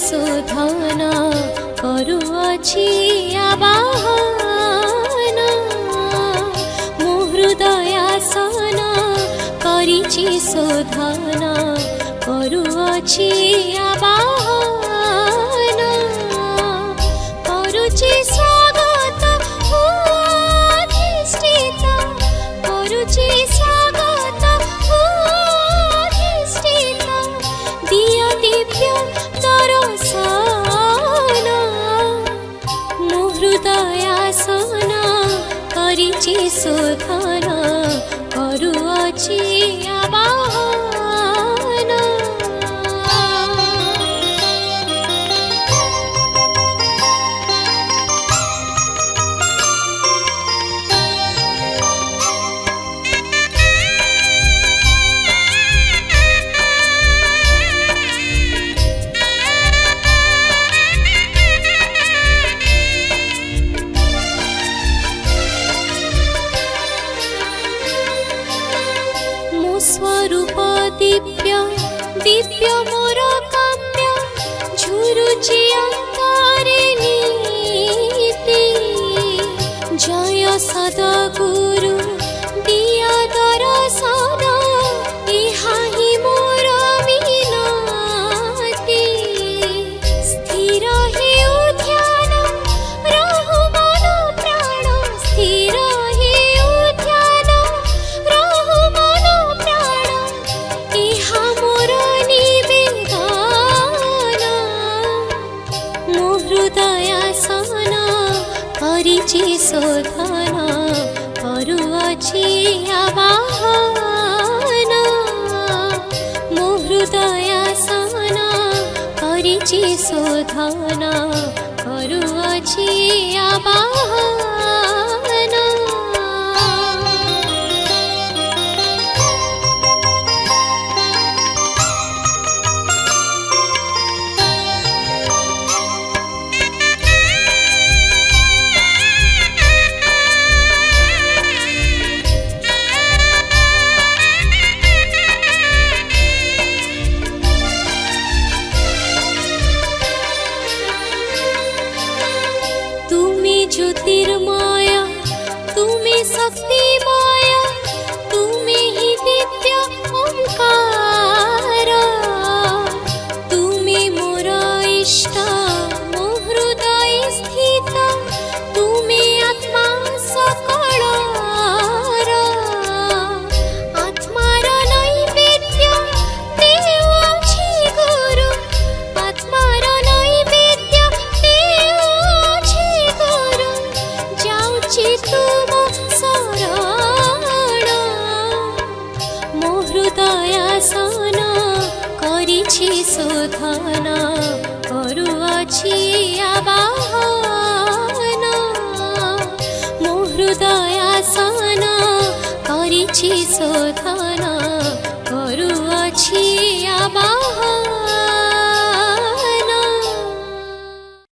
शोधन करुअछि आवाहन मो हृदयासन करिछि शोधन करुअछि आवाहन करुछि स्वागत अधिष्ठित करुछि स्वागत अधिष्ठित दिय दिव्य दर्शन मो हृदयासन करिछि शोधन करुअछि आवाहन। स्वरूप दिव्य दिव्य मोर काम्य झुरुचि अंतरे नीति जय सद्गुरु दिया दर्शन इहा हि मोर मिनति स्थिर हेउ ध्यान रहु मन प्राण स्थिर हेउ ध्यान रहु मन इहा मोर निवेदन मो हृदयासन करिछि शोधन करुअछि आवाहन मो हृदयासन करिछि शोधन करुअछि आवाहन। ज्योतिर्मय तुम्हें शक्तिमय तुम्हें ही दिव्य ओंकार तुम्हें मोर इष्ट मो हृदय स्थित तुम्हें आत्मा सकल आत्मार नैवेद्य देउछि गुरु आत्मार नैवेद्य देउछि गुरु जाउछि तुम शरण मो हृदयासन करिछि शोधन करुअछि आवाहन मो हृदयासन करिछि शोधन करुअछि